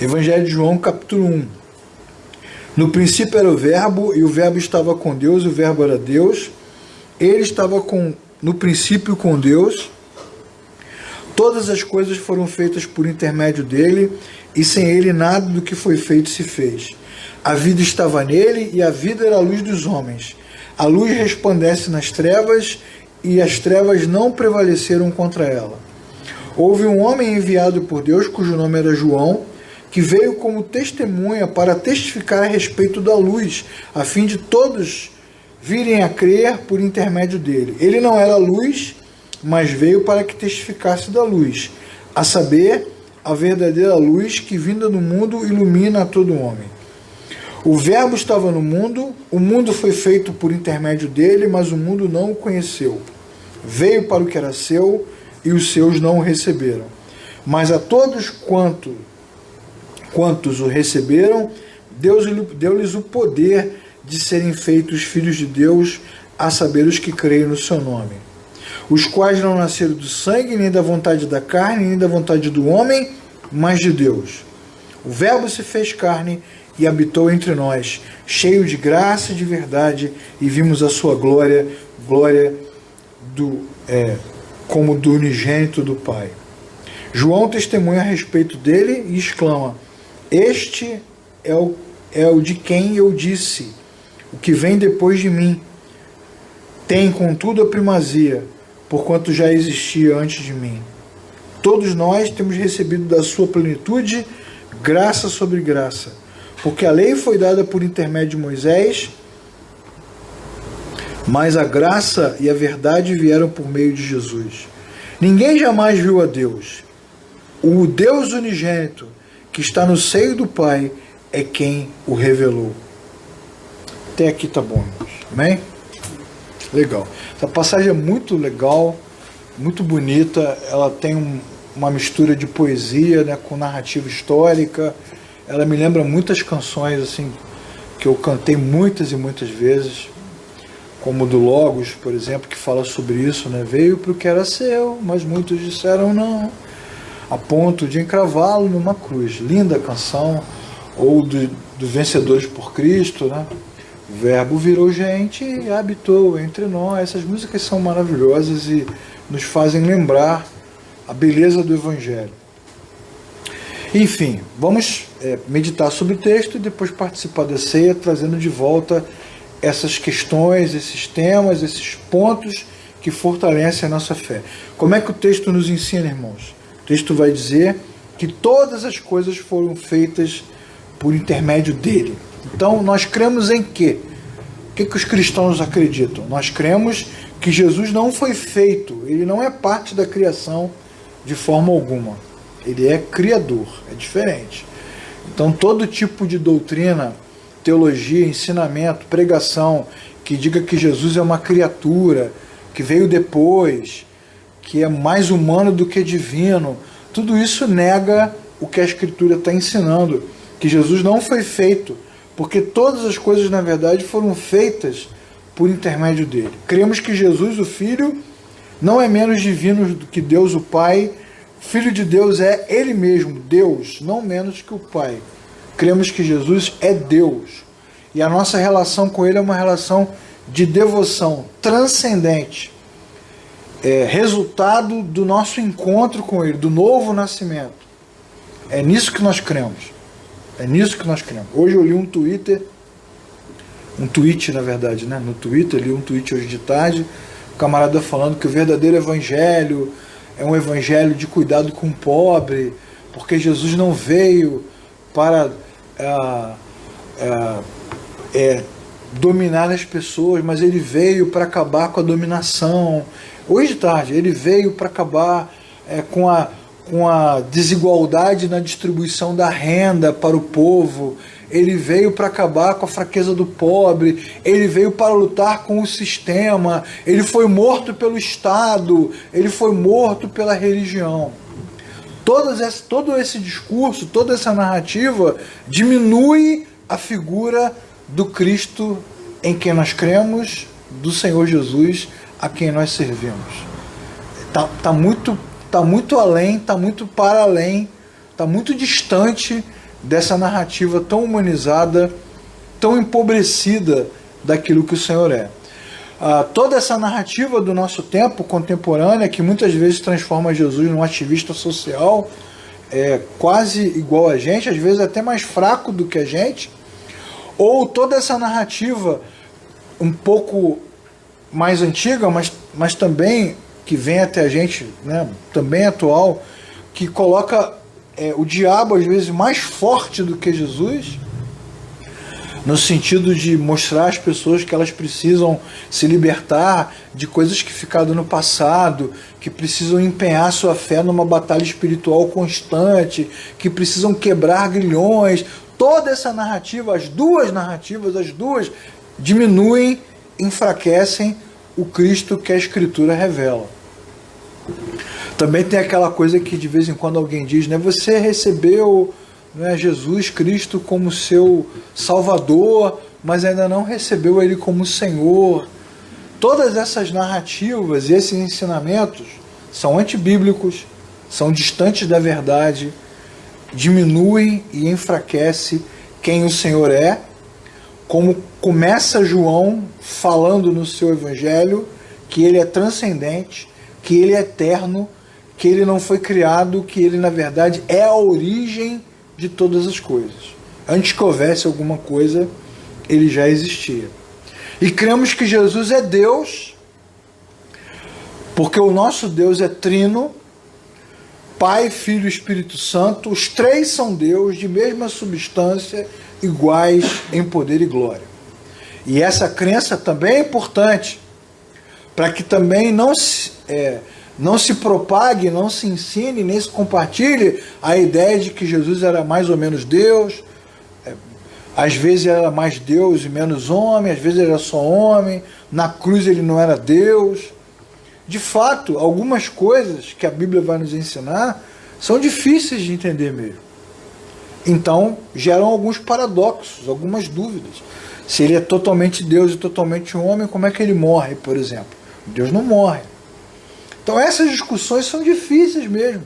Evangelho de João, capítulo 1. No princípio era o Verbo, e o Verbo estava com Deus, e o Verbo era Deus. Ele estava no princípio com Deus. Todas as coisas foram feitas por intermédio dele, e sem ele nada do que foi feito se fez. A vida estava nele, e a vida era a luz dos homens. A luz resplandece nas trevas, e as trevas não prevaleceram contra ela. Houve um homem enviado por Deus, cujo nome era João, que veio como testemunha para testificar a respeito da luz, a fim de todos virem a crer por intermédio dele. Ele não era luz, mas veio para que testificasse da luz, a saber, a verdadeira luz que, vinda do mundo, ilumina a todo homem. O Verbo estava no mundo, o mundo foi feito por intermédio dele, mas o mundo não o conheceu. Veio para o que era seu, e os seus não o receberam. Mas a todos quantos o receberam, Deus deu-lhes o poder de serem feitos filhos de Deus, a saber, os que creem no seu nome, os quais não nasceram do sangue, nem da vontade da carne, nem da vontade do homem, mas de Deus. O Verbo se fez carne e habitou entre nós, cheio de graça e de verdade, e vimos a sua glória, como do unigênito do Pai. João testemunha a respeito dele e exclama: Este é o de quem eu disse, o que vem depois de mim tem contudo a primazia, porquanto já existia antes de mim. Todos nós temos recebido da sua plenitude graça sobre graça, porque a lei foi dada por intermédio de Moisés, mas a graça e a verdade vieram por meio de Jesus. Ninguém jamais viu a Deus. O Deus unigênito, que está no seio do Pai, é quem o revelou. Até aqui tá bom, irmãos. Amém? Legal. Essa passagem é muito legal, muito bonita. Ela tem uma mistura de poesia, né, com narrativa histórica. Ela me lembra muitas canções assim que eu cantei muitas e muitas vezes, como do Logos, por exemplo, que fala sobre isso, né? Veio para o que era seu, mas muitos disseram não, a ponto de encravá-lo numa cruz. Linda canção. Ou do Vencedores por Cristo, né? O Verbo virou gente e habitou entre nós. Essas músicas são maravilhosas e nos fazem lembrar a beleza do Evangelho. Enfim, vamos meditar sobre o texto e depois participar da ceia, trazendo de volta essas questões, esses temas, esses pontos que fortalecem a nossa fé. Como é que o texto nos ensina, irmãos? O texto vai dizer que todas as coisas foram feitas por intermédio dele. Então, nós cremos em quê? O que os cristãos acreditam? Nós cremos que Jesus não foi feito, ele não é parte da criação de forma alguma. Ele é criador, é diferente. Então, todo tipo de doutrina, teologia, ensinamento, pregação, que diga que Jesus é uma criatura, que veio depois, que é mais humano do que divino, tudo isso nega o que a Escritura está ensinando, que Jesus não foi feito, porque todas as coisas, na verdade, foram feitas por intermédio dele. Cremos que Jesus, o Filho, não é menos divino do que Deus, o Pai. Filho de Deus é Ele mesmo, Deus, não menos que o Pai. Cremos que Jesus é Deus. E a nossa relação com Ele é uma relação de devoção transcendente. É resultado do nosso encontro com Ele, do novo nascimento. É nisso que nós cremos. É nisso que nós cremos. Hoje eu li um tweet, na verdade, né? No Twitter, eu li um tweet hoje de tarde, o camarada falando que o verdadeiro evangelho é um evangelho de cuidado com o pobre, porque Jesus não veio para dominar as pessoas, mas ele veio para acabar com a dominação. Hoje de tarde, ele veio para acabar com a desigualdade na distribuição da renda para o povo. Ele veio para acabar com a fraqueza do pobre, ele veio para lutar com o sistema, ele foi morto pelo Estado, ele foi morto pela religião. Todo esse discurso, toda essa narrativa diminui a figura do Cristo em quem nós cremos, do Senhor Jesus a quem nós servimos. Está muito além, está muito para além, está muito distante dessa narrativa tão humanizada, tão empobrecida daquilo que o Senhor é. Toda essa narrativa do nosso tempo contemporânea, que muitas vezes transforma Jesus num ativista social, quase igual a gente, às vezes até mais fraco do que a gente, ou toda essa narrativa um pouco mais antiga, mas também que vem até a gente, né, também atual, que coloca o diabo às vezes mais forte do que Jesus, no sentido de mostrar às pessoas que elas precisam se libertar de coisas que ficaram no passado, que precisam empenhar sua fé numa batalha espiritual constante, que precisam quebrar grilhões. Toda essa narrativa, as duas diminuem, enfraquecem o Cristo que a Escritura revela. Também tem aquela coisa que de vez em quando alguém diz, né? Você recebeu, né, Jesus Cristo como seu Salvador, mas ainda não recebeu Ele como Senhor. Todas essas narrativas e esses ensinamentos são antibíblicos, são distantes da verdade, diminuem e enfraquecem quem o Senhor é, como começa João falando no seu Evangelho, que Ele é transcendente, que Ele é eterno, que Ele não foi criado, que Ele na verdade é a origem de todas as coisas. Antes que houvesse alguma coisa, Ele já existia. E cremos que Jesus é Deus, porque o nosso Deus é trino, Pai, Filho e Espírito Santo, os três são Deus, de mesma substância, iguais em poder e glória. E essa crença também é importante, para que também não se propague, não se ensine, nem se compartilhe a ideia de que Jesus era mais ou menos Deus, às vezes era mais Deus e menos homem, às vezes era só homem, na cruz ele não era Deus. De fato, algumas coisas que a Bíblia vai nos ensinar são difíceis de entender mesmo. Então, geram alguns paradoxos, algumas dúvidas. Se ele é totalmente Deus e totalmente homem, como é que ele morre, por exemplo? Deus não morre. Então, essas discussões são difíceis mesmo.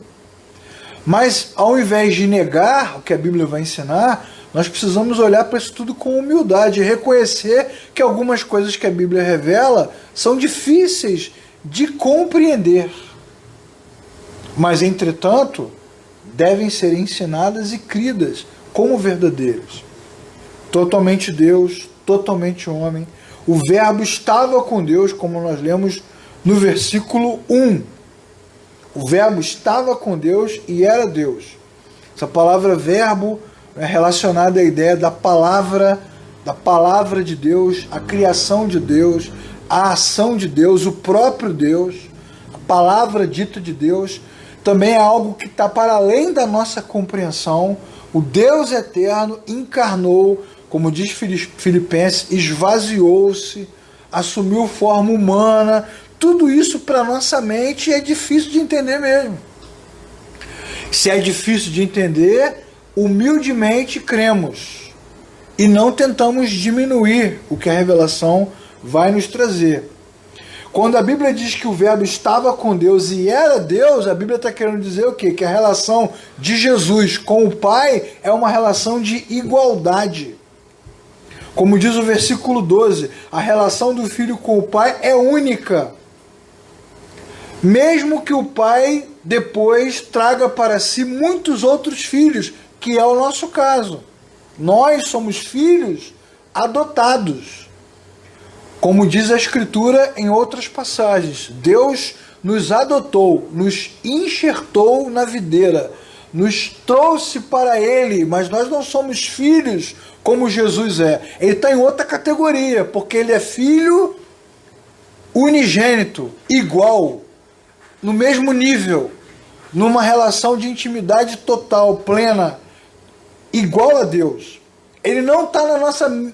Mas, ao invés de negar o que a Bíblia vai ensinar, nós precisamos olhar para isso tudo com humildade e reconhecer que algumas coisas que a Bíblia revela são difíceis de compreender, mas entretanto devem ser ensinadas e cridas como verdadeiras. Totalmente Deus, totalmente homem. O verbo estava com Deus, como nós lemos no versículo 1. O verbo estava com Deus e era Deus. Essa palavra verbo é relacionada à ideia da palavra de Deus, a criação de Deus, a ação de Deus, o próprio Deus, a palavra dita de Deus, também é algo que está para além da nossa compreensão. O Deus eterno encarnou, como diz Filipenses, esvaziou-se, assumiu forma humana. Tudo isso para a nossa mente é difícil de entender mesmo. Se é difícil de entender, humildemente cremos e não tentamos diminuir o que a revelação vai nos trazer. Quando a Bíblia diz que o verbo estava com Deus e era Deus, a Bíblia está querendo dizer o quê? Que a relação de Jesus com o Pai é uma relação de igualdade. Como diz o versículo 12, a relação do Filho com o Pai é única. Mesmo que o Pai depois traga para si muitos outros filhos, que é o nosso caso. Nós somos filhos adotados. Como diz a Escritura em outras passagens, Deus nos adotou, nos enxertou na videira, nos trouxe para Ele, mas nós não somos filhos como Jesus é. Ele está em outra categoria, porque Ele é filho unigênito, igual, no mesmo nível, numa relação de intimidade total, plena, igual a Deus. Ele não está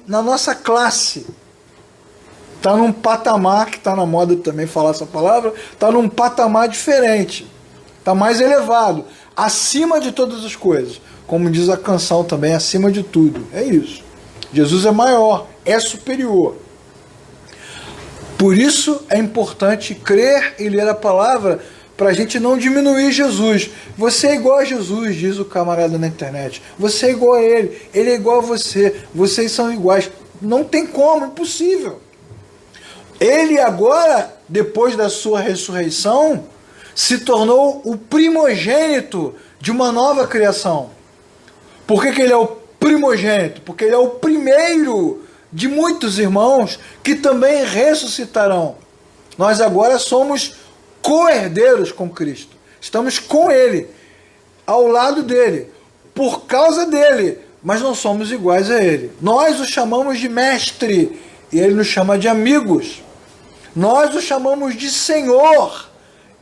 na nossa classe. Está num patamar, que está na moda também falar essa palavra, está num patamar diferente, está mais elevado, acima de todas as coisas, como diz a canção também, acima de tudo. É isso. Jesus é maior, é superior. Por isso é importante crer e ler a palavra, para a gente não diminuir Jesus. Você é igual a Jesus, diz o camarada na internet. Você é igual a ele é igual a você. Vocês são iguais. Não tem como, impossível. Ele agora, depois da sua ressurreição, se tornou o primogênito de uma nova criação. Por que ele é o primogênito? Porque ele é o primeiro de muitos irmãos que também ressuscitarão. Nós agora somos co-herdeiros com Cristo. Estamos com Ele, ao lado dele, por causa dele, mas não somos iguais a Ele. Nós o chamamos de mestre e Ele nos chama de amigos. Nós o chamamos de Senhor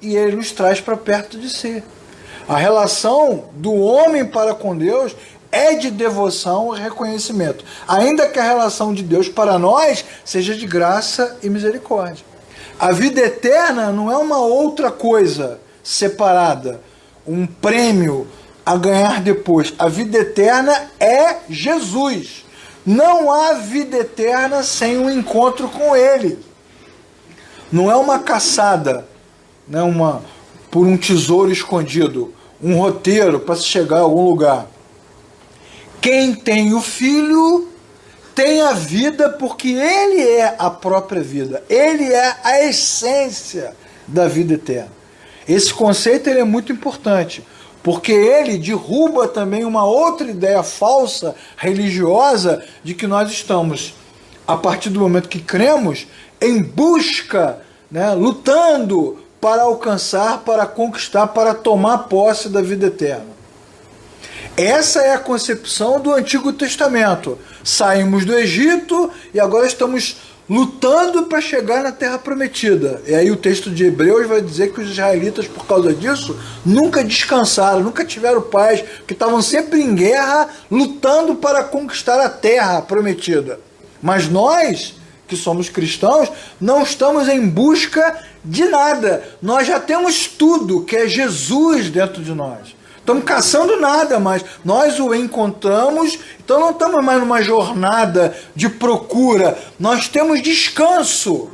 e Ele nos traz para perto de si. A relação do homem para com Deus é de devoção e reconhecimento, ainda que a relação de Deus para nós seja de graça e misericórdia. A vida eterna não é uma outra coisa separada, um prêmio a ganhar depois. A vida eterna é Jesus. Não há vida eterna sem um encontro com Ele. Não é uma caçada, né, por um tesouro escondido, um roteiro para se chegar a algum lugar. Quem tem o Filho tem a vida, porque Ele é a própria vida. Ele é a essência da vida eterna. Esse conceito ele é muito importante, porque ele derruba também uma outra ideia falsa, religiosa, de que nós estamos, a partir do momento que cremos, em busca, né, lutando para alcançar, para conquistar, para tomar posse da vida eterna. Essa é a concepção do Antigo Testamento. Saímos do Egito e agora estamos lutando para chegar na Terra Prometida. E aí o texto de Hebreus vai dizer que os israelitas, por causa disso, nunca descansaram, nunca tiveram paz, que estavam sempre em guerra, lutando para conquistar a Terra Prometida. Mas nós, que somos cristãos, não estamos em busca de nada. Nós já temos tudo, que é Jesus dentro de nós. Estamos caçando nada, mas nós o encontramos, então não estamos mais numa jornada de procura, nós temos descanso.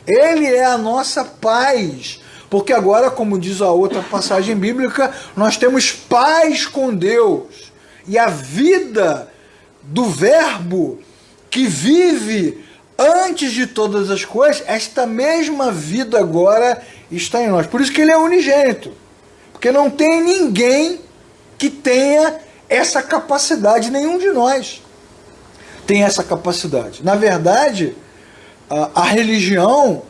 Ele é a nossa paz, porque agora, como diz a outra passagem bíblica, nós temos paz com Deus. E a vida do Verbo que vive antes de todas as coisas, esta mesma vida agora está em nós. Por isso que ele é unigênito. Porque não tem ninguém que tenha essa capacidade, nenhum de nós tem essa capacidade. Na verdade, a religião,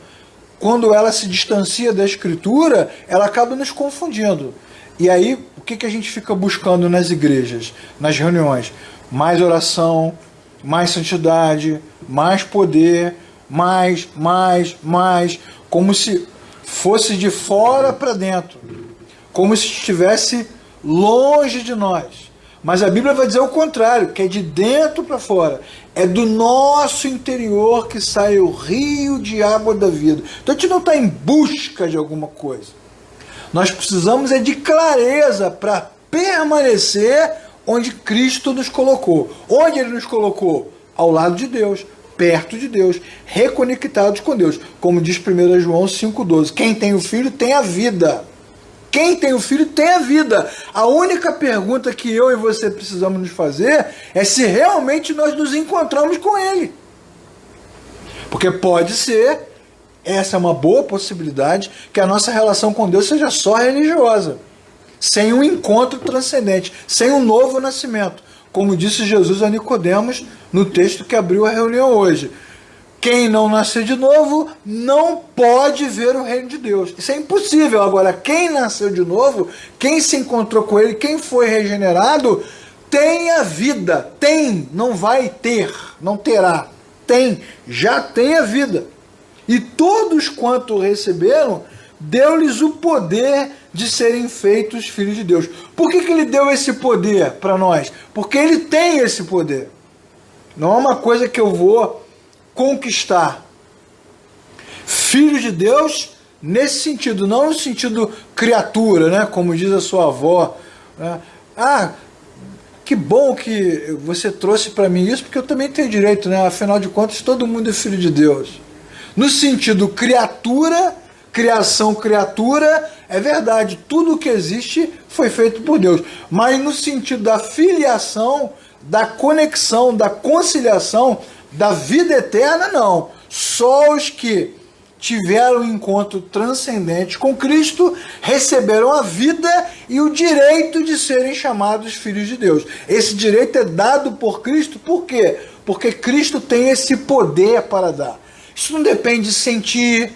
quando ela se distancia da Escritura, ela acaba nos confundindo. E aí, o que a gente fica buscando nas igrejas, nas reuniões? Mais oração, mais santidade, mais poder, mais, como se fosse de fora para dentro. Como se estivesse longe de nós. Mas a Bíblia vai dizer o contrário, que é de dentro para fora. É do nosso interior que sai o rio de água da vida. Então a gente não está em busca de alguma coisa. Nós precisamos é de clareza para permanecer onde Cristo nos colocou. Onde Ele nos colocou? Ao lado de Deus, perto de Deus, reconectados com Deus. Como diz 1 João 5,12. Quem tem o Filho tem a vida. Quem tem o Filho tem a vida. A única pergunta que eu e você precisamos nos fazer é se realmente nós nos encontramos com Ele. Porque pode ser, essa é uma boa possibilidade, que a nossa relação com Deus seja só religiosa, sem um encontro transcendente, sem um novo nascimento. Como disse Jesus a Nicodemos no texto que abriu a reunião hoje. Quem não nascer de novo não pode ver o reino de Deus. Isso é impossível. Agora, quem nasceu de novo, quem se encontrou com Ele, quem foi regenerado, tem a vida. Tem, não vai ter, não terá. Tem, já tem a vida. E todos quanto receberam, deu-lhes o poder de serem feitos filhos de Deus. Por que Ele deu esse poder para nós? Porque Ele tem esse poder. Não é uma coisa que eu vou conquistar. Filho de Deus nesse sentido, não no sentido criatura, né? Como diz a sua avó, né? Ah, que bom que você trouxe para mim isso, porque eu também tenho direito, né? Afinal de contas, todo mundo é filho de Deus. No sentido criatura criação, criatura, é verdade, tudo que existe foi feito por Deus. Mas no sentido da filiação, da conexão, da conciliação, da vida eterna, não. Só os que tiveram um encontro transcendente com Cristo receberam a vida e o direito de serem chamados filhos de Deus. Esse direito é dado por Cristo, por quê? Porque Cristo tem esse poder para dar. Isso não depende de sentir,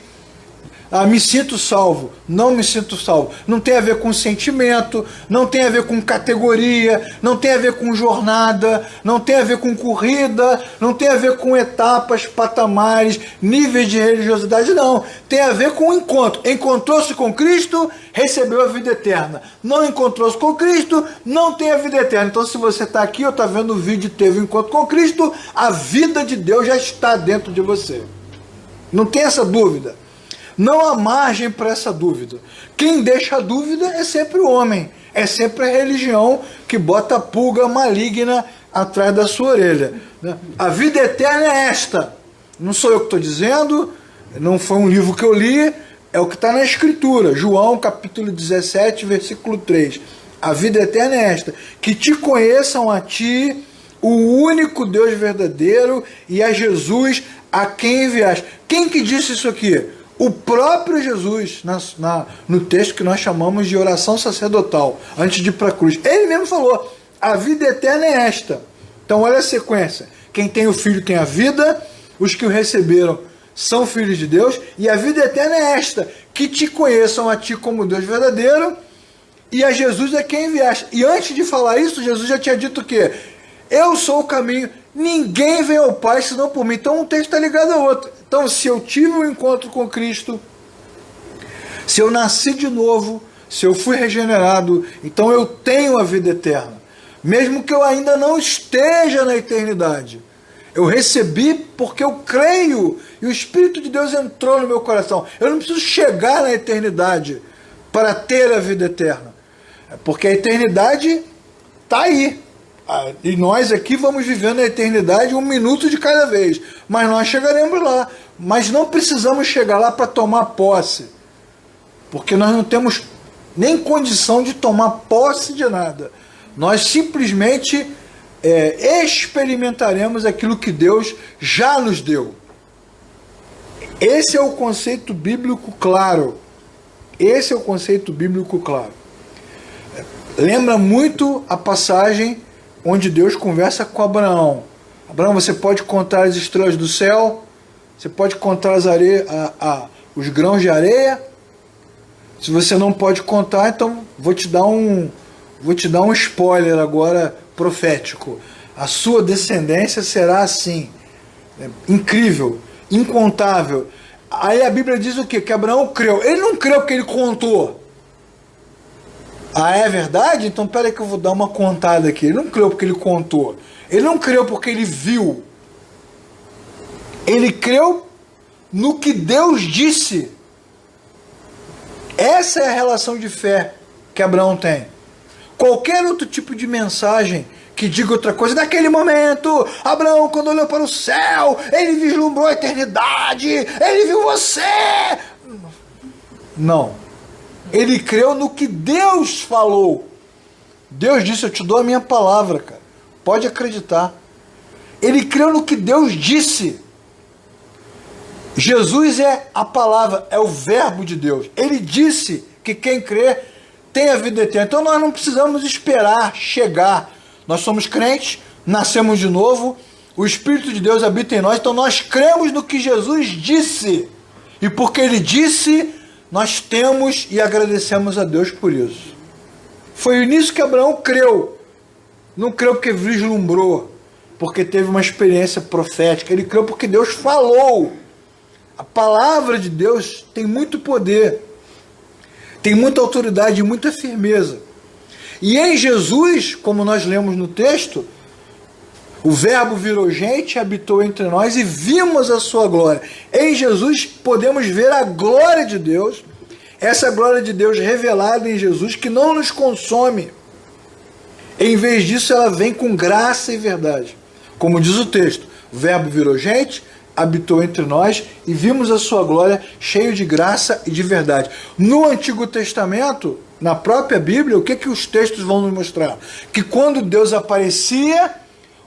me sinto salvo, não me sinto salvo. Não tem a ver com sentimento, não tem a ver com categoria, não tem a ver com jornada, não tem a ver com corrida, não tem a ver com etapas, patamares, níveis de religiosidade, não. Tem a ver com o encontro. Encontrou-se com Cristo, recebeu a vida eterna. Não encontrou-se com Cristo, não tem a vida eterna. Então, se você está aqui ou está vendo o vídeo e teve um encontro com Cristo, a vida de Deus já está dentro de você. Não tem essa dúvida. Não há margem para essa dúvida. Quem deixa a dúvida é sempre o homem. É sempre a religião que bota a pulga maligna atrás da sua orelha. A vida eterna é esta. Não sou eu que estou dizendo, não foi um livro que eu li, é o que está na Escritura. João capítulo 17, versículo 3. A vida eterna é esta, que te conheçam a ti, o único Deus verdadeiro, e a Jesus a quem enviaste. Quem que disse isso aqui? O próprio Jesus, no texto que nós chamamos de oração sacerdotal, antes de ir para a cruz. Ele mesmo falou, a vida eterna é esta. Então olha a sequência. Quem tem o Filho tem a vida, os que o receberam são filhos de Deus, e a vida eterna é esta, que te conheçam a ti como Deus verdadeiro, e a Jesus é quem enviaste. E antes de falar isso, Jesus já tinha dito o quê? Eu sou o caminho, ninguém vem ao Pai senão por mim. Então um texto está ligado ao outro. Então, se eu tive um encontro com Cristo, se eu nasci de novo, se eu fui regenerado, então eu tenho a vida eterna. Mesmo que eu ainda não esteja na eternidade. Eu recebi porque eu creio e o Espírito de Deus entrou no meu coração. Eu não preciso chegar na eternidade para ter a vida eterna. Porque a eternidade está aí. E nós aqui vamos vivendo a eternidade 1 minuto de cada vez. Mas nós chegaremos lá. Mas não precisamos chegar lá para tomar posse. Porque nós não temos nem condição de tomar posse de nada. Nós simplesmente experimentaremos aquilo que Deus já nos deu. Esse é o conceito bíblico claro. Esse é o conceito bíblico claro. Lembra muito a passagem onde Deus conversa com Abraão. Abraão, você pode contar as estrelas do céu? Você pode contar os grãos de areia? Se você não pode contar, então vou te dar um spoiler agora profético. A sua descendência será assim. Incrível, incontável. Aí a Bíblia diz o quê? Que Abraão creu. Ele não creu porque ele contou. Ah, é verdade? Então peraí que eu vou dar uma contada aqui. Ele não creu porque ele contou. Ele não creu porque ele viu. Ele creu no que Deus disse. Essa é a relação de fé que Abraão tem. Qualquer outro tipo de mensagem que diga outra coisa, naquele momento, Abraão, quando olhou para o céu, ele vislumbrou a eternidade, ele viu você. Não. Ele creu no que Deus falou. Deus disse, eu te dou a minha palavra, cara. Pode acreditar. Ele creu no que Deus disse. Jesus é a palavra, é o verbo de Deus. Ele disse que quem crê tem a vida eterna. Então nós não precisamos esperar chegar. Nós somos crentes, nascemos de novo, o Espírito de Deus habita em nós, então nós cremos no que Jesus disse. E porque ele disse, nós temos e agradecemos a Deus por isso. Foi nisso que Abraão creu. Não creu porque vislumbrou, porque teve uma experiência profética. Ele creu porque Deus falou. A palavra de Deus tem muito poder, tem muita autoridade e muita firmeza. E em Jesus, como nós lemos no texto, o verbo virou gente, habitou entre nós e vimos a sua glória. Em Jesus podemos ver a glória de Deus, essa glória de Deus revelada em Jesus, que não nos consome. Em vez disso, ela vem com graça e verdade. Como diz o texto, o verbo virou gente habitou entre nós e vimos a sua glória cheio de graça e de verdade. No Antigo Testamento, na própria Bíblia, o que os textos vão nos mostrar? Que quando Deus aparecia,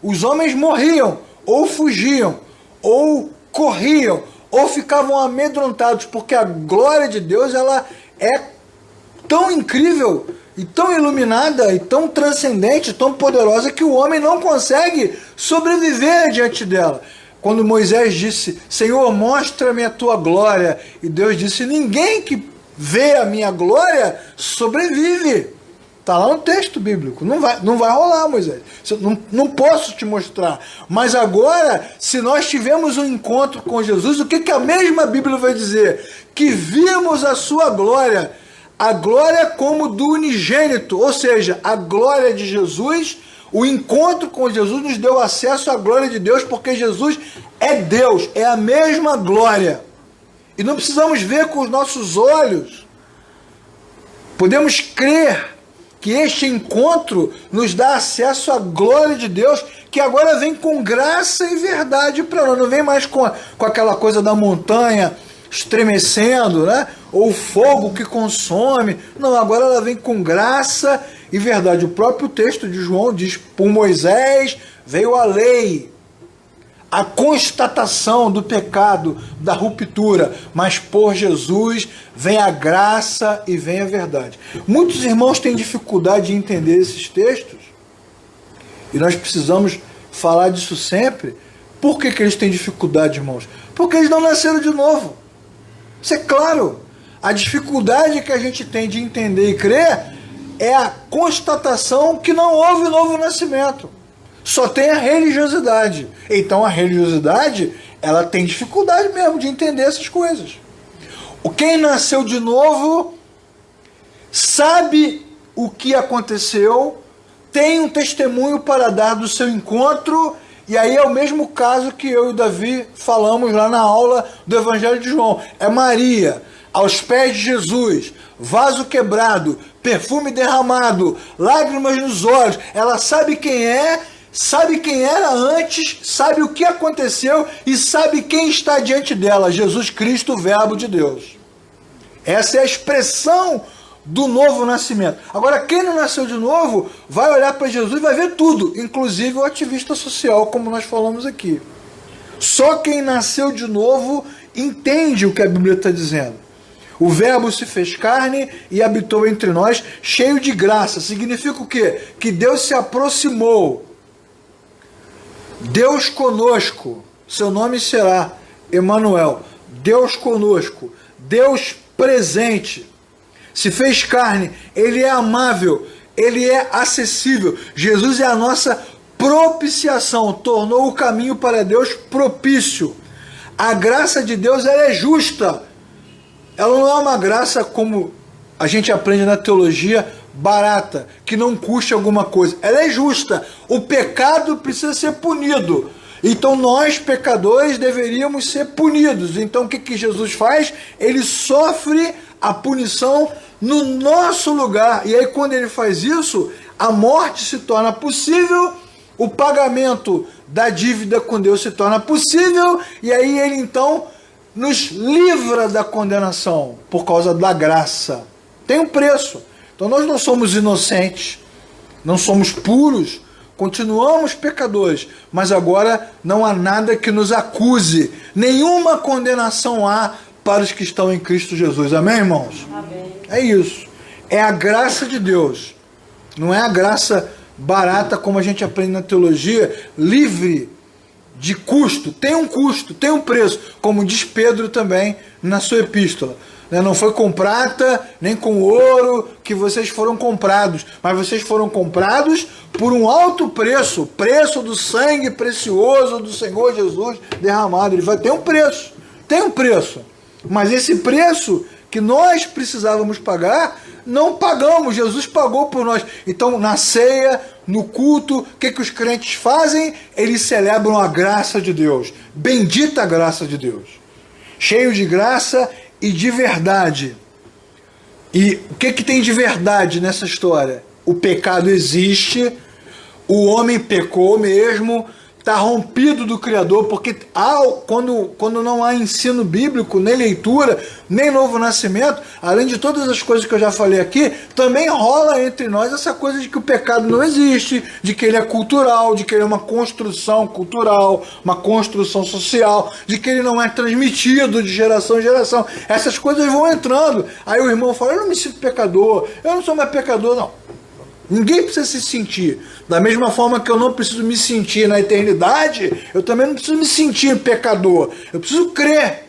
os homens morriam, ou fugiam, ou corriam, ou ficavam amedrontados, porque a glória de Deus ela é tão incrível, e tão iluminada, e tão transcendente, tão poderosa, que o homem não consegue sobreviver diante dela. Quando Moisés disse, Senhor, mostra-me a tua glória, e Deus disse, ninguém que vê a minha glória sobrevive. Está lá no texto bíblico. Não vai rolar, Moisés. Não posso te mostrar. Mas agora, se nós tivermos um encontro com Jesus, o que a mesma Bíblia vai dizer? Que vimos a sua glória. A glória como do unigênito. Ou seja, a glória de Jesus, o encontro com Jesus nos deu acesso à glória de Deus, porque Jesus é Deus. É a mesma glória. E não precisamos ver com os nossos olhos. Podemos crer que este encontro nos dá acesso à glória de Deus, que agora vem com graça e verdade para nós. Não vem mais com aquela coisa da montanha estremecendo, né? Ou fogo que consome. Não, agora ela vem com graça e verdade. O próprio texto de João diz, por Moisés veio a lei, a constatação do pecado, da ruptura, mas por Jesus vem a graça e vem a verdade. Muitos irmãos têm dificuldade de entender esses textos, e nós precisamos falar disso sempre. Por que eles têm dificuldade, irmãos? Porque eles não nasceram de novo. Isso é claro. A dificuldade que a gente tem de entender e crer é a constatação que não houve novo nascimento. Só tem a religiosidade. Então a religiosidade, ela tem dificuldade mesmo de entender essas coisas. Quem nasceu de novo sabe o que aconteceu, tem um testemunho para dar do seu encontro, e aí é o mesmo caso que eu e o Davi falamos lá na aula do Evangelho de João. É Maria, aos pés de Jesus, vaso quebrado, perfume derramado, lágrimas nos olhos. Ela sabe quem é, sabe quem era antes, sabe o que aconteceu e sabe quem está diante dela, Jesus Cristo, o Verbo de Deus. Essa é a expressão do novo nascimento. Agora, quem não nasceu de novo vai olhar para Jesus e vai ver tudo, inclusive o ativista social, como nós falamos aqui. Só quem nasceu de novo entende o que a Bíblia está dizendo. O Verbo se fez carne e habitou entre nós, cheio de graça. Significa o quê? Que Deus se aproximou. Deus conosco, seu nome será Emanuel, Deus conosco, Deus presente, se fez carne, ele é amável, ele é acessível. Jesus é a nossa propiciação, tornou o caminho para Deus propício. A graça de Deus, ela é justa, ela não é uma graça como a gente aprende na teologia, barata, que não custe alguma coisa. Ela é justa. O pecado precisa ser punido. Então nós, pecadores, deveríamos ser punidos. Então o que Jesus faz? Ele sofre a punição no nosso lugar. E aí quando ele faz isso, a morte se torna possível, o pagamento da dívida com Deus se torna possível, e aí ele então nos livra da condenação por causa da graça. Tem um preço. Então nós não somos inocentes, não somos puros, continuamos pecadores, mas agora não há nada que nos acuse, nenhuma condenação há para os que estão em Cristo Jesus. Amém, irmãos? Amém. É isso. É a graça de Deus. Não é a graça barata como a gente aprende na teologia, livre de custo. Tem um custo, tem um preço, como diz Pedro também na sua epístola. Não foi com prata, nem com ouro que vocês foram comprados, mas vocês foram comprados por um alto preço, preço do sangue precioso do Senhor Jesus derramado. Ele vai ter um preço, tem um preço, mas esse preço que nós precisávamos pagar, não pagamos, Jesus pagou por nós. Então na ceia, no culto, o que os crentes fazem? Eles celebram a graça de Deus, bendita a graça de Deus, cheio de graça e de verdade. E o que tem de verdade nessa história? O pecado existe, o homem pecou mesmo, está rompido do Criador, porque quando não há ensino bíblico, nem leitura, nem novo nascimento, além de todas as coisas que eu já falei aqui, também rola entre nós essa coisa de que o pecado não existe, de que ele é cultural, de que ele é uma construção cultural, uma construção social, de que ele não é transmitido de geração em geração. Essas coisas vão entrando. Aí o irmão fala, eu não me sinto pecador, eu não sou mais pecador, não. Ninguém precisa se sentir. Da mesma forma que eu não preciso me sentir na eternidade, eu também não preciso me sentir pecador. Eu preciso crer.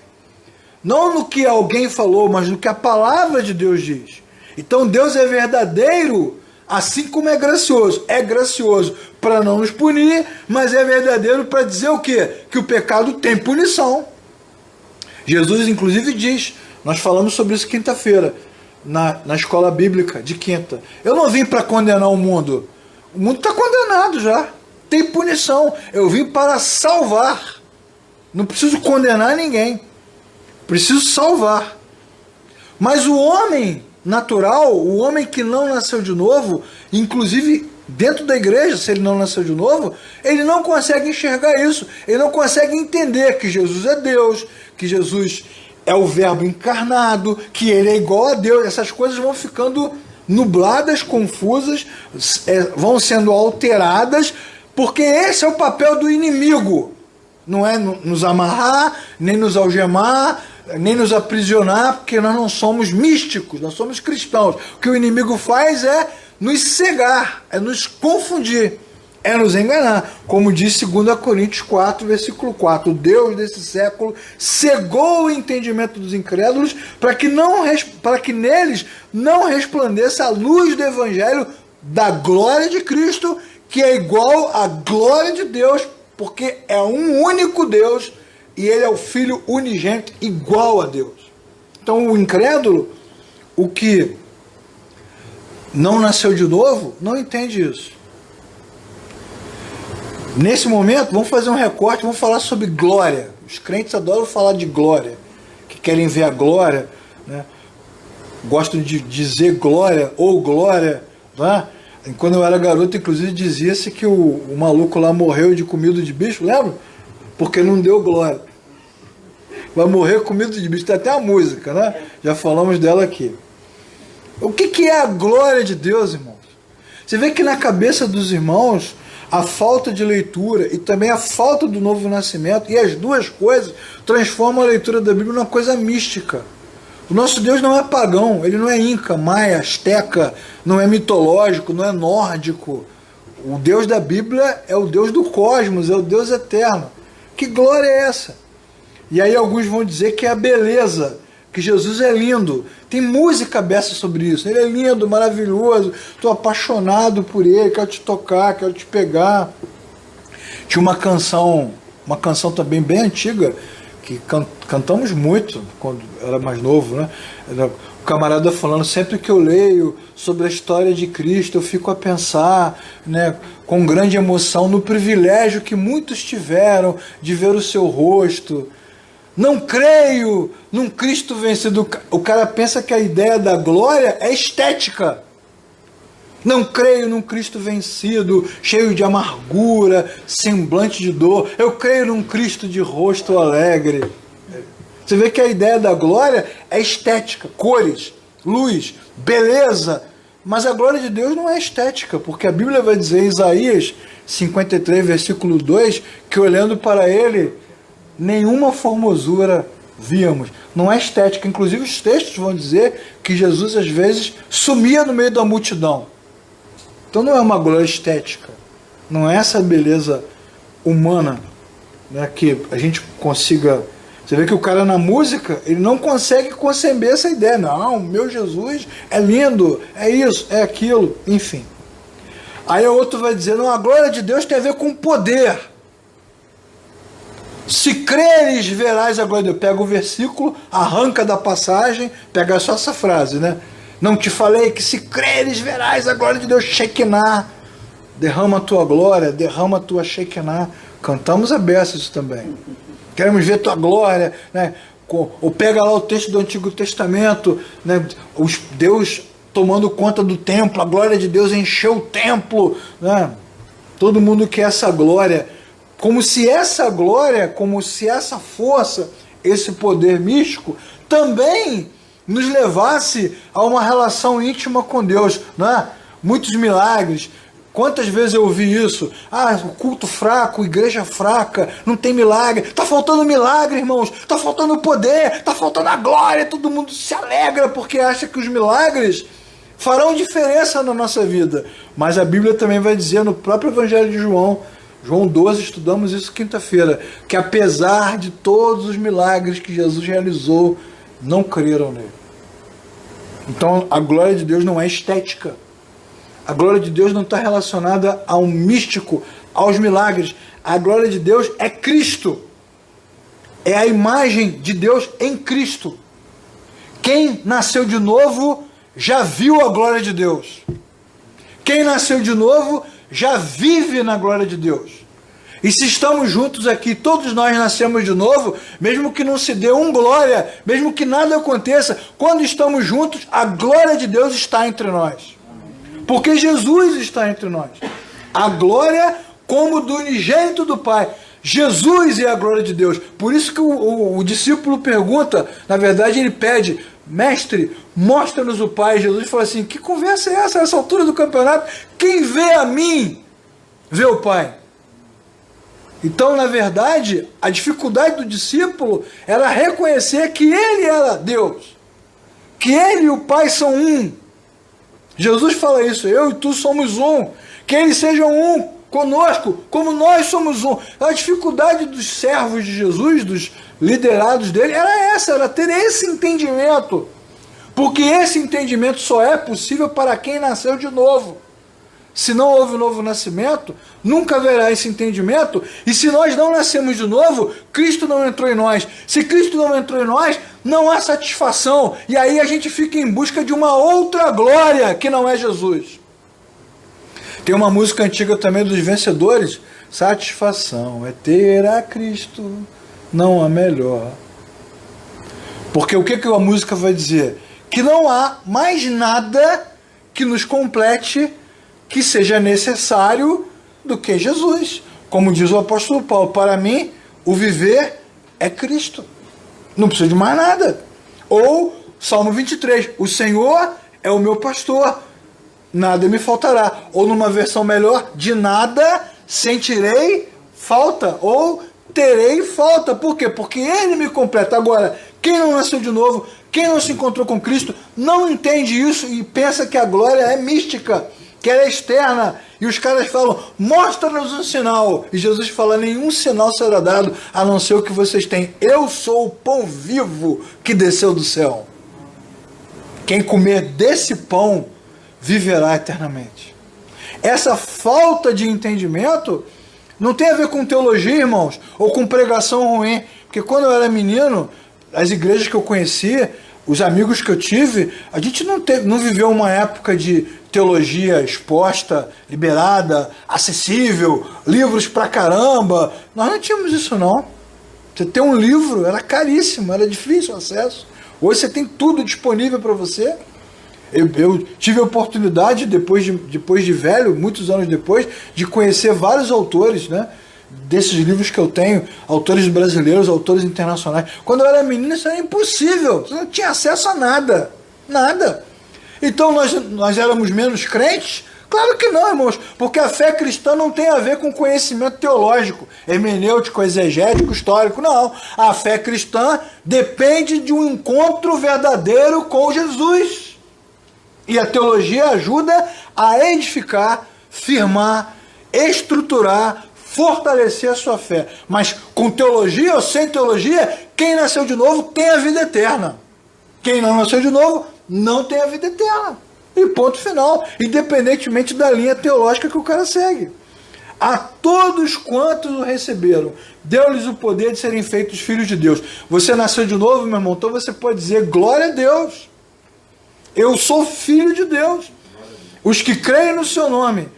Não no que alguém falou, mas no que a palavra de Deus diz. Então Deus é verdadeiro, assim como é gracioso. É gracioso para não nos punir, mas é verdadeiro para dizer o quê? Que o pecado tem punição. Jesus inclusive diz, nós falamos sobre isso quinta-feira, na escola bíblica de quinta. Eu não vim para condenar o mundo. O mundo está condenado já. Tem punição. Eu vim para salvar. Não preciso condenar ninguém. Preciso salvar. Mas o homem natural, o homem que não nasceu de novo, inclusive dentro da igreja, se ele não nasceu de novo, ele não consegue enxergar isso. Ele não consegue entender que Jesus é Deus, que Jesus é o verbo encarnado, que ele é igual a Deus. Essas coisas vão ficando nubladas, confusas, vão sendo alteradas, porque esse é o papel do inimigo. Não é nos amarrar, nem nos algemar, nem nos aprisionar, porque nós não somos místicos, nós somos cristãos. O que o inimigo faz é nos cegar, é nos confundir, é nos enganar. Como diz 2 Coríntios 4, versículo 4, o Deus desse século cegou o entendimento dos incrédulos para que neles não resplandeça a luz do evangelho da glória de Cristo, que é igual à glória de Deus, porque é um único Deus e ele é o Filho unigênito igual a Deus. Então o incrédulo, o que não nasceu de novo, não entende isso. Nesse momento, vamos fazer um recorte, vamos falar sobre glória. Os crentes adoram falar de glória, que querem ver a glória, né? Gostam de dizer glória ou glória, né? Quando eu era garoto, inclusive, dizia-se que o maluco lá morreu de comida de bicho, lembra? Porque não deu glória. Vai morrer comido de bicho, tem até a música, né? Já falamos dela aqui. O que é a glória de Deus, irmãos? Você vê que na cabeça dos irmãos, a falta de leitura e também a falta do novo nascimento, e as duas coisas transformam a leitura da Bíblia numa coisa mística. O nosso Deus não é pagão, ele não é inca, maia, asteca, não é mitológico, não é nórdico. O Deus da Bíblia é o Deus do cosmos, é o Deus eterno. Que glória é essa? E aí alguns vão dizer que é a beleza, que Jesus é lindo. Tem música aberta sobre isso. Ele é lindo, maravilhoso, estou apaixonado por ele, quero te tocar, quero te pegar. Tinha uma canção também bem antiga, que cantamos muito quando era mais novo, né? O camarada falando, sempre que eu leio sobre a história de Cristo, eu fico a pensar, né, com grande emoção no privilégio que muitos tiveram de ver o seu rosto. Não creio num Cristo vencido. O cara pensa que a ideia da glória é estética. Não creio num Cristo vencido, cheio de amargura, semblante de dor. Eu creio num Cristo de rosto alegre. Você vê que a ideia da glória é estética, cores, luz, beleza. Mas a glória de Deus não é estética, porque a Bíblia vai dizer em Isaías 53, versículo 2, que olhando para ele, nenhuma formosura víamos. Não é estética. Inclusive os textos vão dizer que Jesus às vezes sumia no meio da multidão. Então não é uma glória estética. Não é essa beleza humana, né, que a gente consiga... Você vê que o cara na música, ele não consegue conceber essa ideia. Não, meu Jesus é lindo, é isso, é aquilo, enfim. Aí o outro vai dizer, não, a glória de Deus tem a ver com poder. Se creres, verás a glória de Deus. Pega o versículo, arranca da passagem, pega só essa frase, né? Não te falei que se creres, verás a glória de Deus. Shekinah, derrama a tua glória, derrama a tua Shekinah. Cantamos a beça isso também. Queremos ver tua glória, né? Ou pega lá o texto do Antigo Testamento, né? Deus tomando conta do templo, a glória de Deus encheu o templo, né? Todo mundo quer essa glória Como se essa glória, como se essa força, esse poder místico, também nos levasse a uma relação íntima com Deus, não é? Muitos milagres. Quantas vezes eu ouvi isso? Ah, culto fraco, igreja fraca, não tem milagre. Está faltando milagre, irmãos. Está faltando poder, está faltando a glória. Todo mundo se alegra porque acha que os milagres farão diferença na nossa vida. Mas a Bíblia também vai dizer no próprio Evangelho de João, João 12, estudamos isso quinta-feira, que apesar de todos os milagres que Jesus realizou, não creram nele. Então a glória de Deus não é estética. A glória de Deus não está relacionada ao místico, aos milagres. A glória de Deus é Cristo. É a imagem de Deus em Cristo. Quem nasceu de novo já viu a glória de Deus. Quem nasceu de novo já vive na glória de Deus. E se estamos juntos aqui, todos nós nascemos de novo, mesmo que não se dê glória, mesmo que nada aconteça, quando estamos juntos, a glória de Deus está entre nós. Porque Jesus está entre nós. A glória como do unigênito do Pai. Jesus é a glória de Deus. Por isso que o discípulo pergunta, na verdade ele pede, mestre, mostra-nos o Pai. Jesus fala assim, que conversa é essa, nessa altura do campeonato? Quem vê a mim, vê o Pai. Então, na verdade, a dificuldade do discípulo era reconhecer que ele era Deus. Que ele e o Pai são um. Jesus fala isso, eu e tu somos um, que eles sejam um conosco, como nós somos um. A dificuldade dos servos de Jesus, dos liderados dele, era essa, era ter esse entendimento, porque esse entendimento só é possível para quem nasceu de novo. Se não houve novo nascimento, nunca haverá esse entendimento, e se nós não nascemos de novo, Cristo não entrou em nós. Se Cristo não entrou em nós, não há satisfação, e aí a gente fica em busca de uma outra glória, que não é Jesus. Tem uma música antiga também dos Vencedores, satisfação é ter a Cristo, não há melhor. Porque o que a música vai dizer? Que não há mais nada que nos complete, que seja necessário do que Jesus. Como diz o apóstolo Paulo, para mim o viver é Cristo. Não preciso de mais nada. Ou Salmo 23, o Senhor é o meu pastor, nada me faltará. Ou numa versão melhor, de nada sentirei falta, ou terei falta. Por quê? Porque Ele me completa. Agora, quem não nasceu de novo, quem não se encontrou com Cristo, não entende isso e pensa que a glória é mística, que ela é externa, e os caras falam, mostra-nos um sinal, e Jesus fala, nenhum sinal será dado, a não ser o que vocês têm, eu sou o pão vivo que desceu do céu, quem comer desse pão, viverá eternamente. Essa falta de entendimento, não tem a ver com teologia, irmãos, ou com pregação ruim, porque quando eu era menino, as igrejas que eu conheci, os amigos que eu tive, a gente não viveu uma época de teologia exposta, liberada, acessível, livros pra caramba. Nós não tínhamos isso não. Você ter um livro era caríssimo, era difícil o acesso. Hoje você tem tudo disponível para você. Eu tive a oportunidade, depois de velho, muitos anos depois, de conhecer vários autores, né? Desses livros que eu tenho, autores brasileiros, autores internacionais. Quando eu era menino, isso era impossível. Você não tinha acesso a nada. Nada. Então nós éramos menos crentes? Claro que não, irmãos, porque a fé cristã não tem a ver com conhecimento teológico, hermenêutico, exegético, histórico, não. A fé cristã depende de um encontro verdadeiro com Jesus. E a teologia ajuda a edificar, firmar, estruturar, fortalecer a sua fé. Mas com teologia ou sem teologia, quem nasceu de novo tem a vida eterna. Quem não nasceu de novo não tem a vida eterna. E ponto final, independentemente da linha teológica que o cara segue. A todos quantos o receberam, deu-lhes o poder de serem feitos filhos de Deus. Você nasceu de novo, meu irmão, então você pode dizer, glória a Deus. Eu sou filho de Deus. Os que creem no seu nome,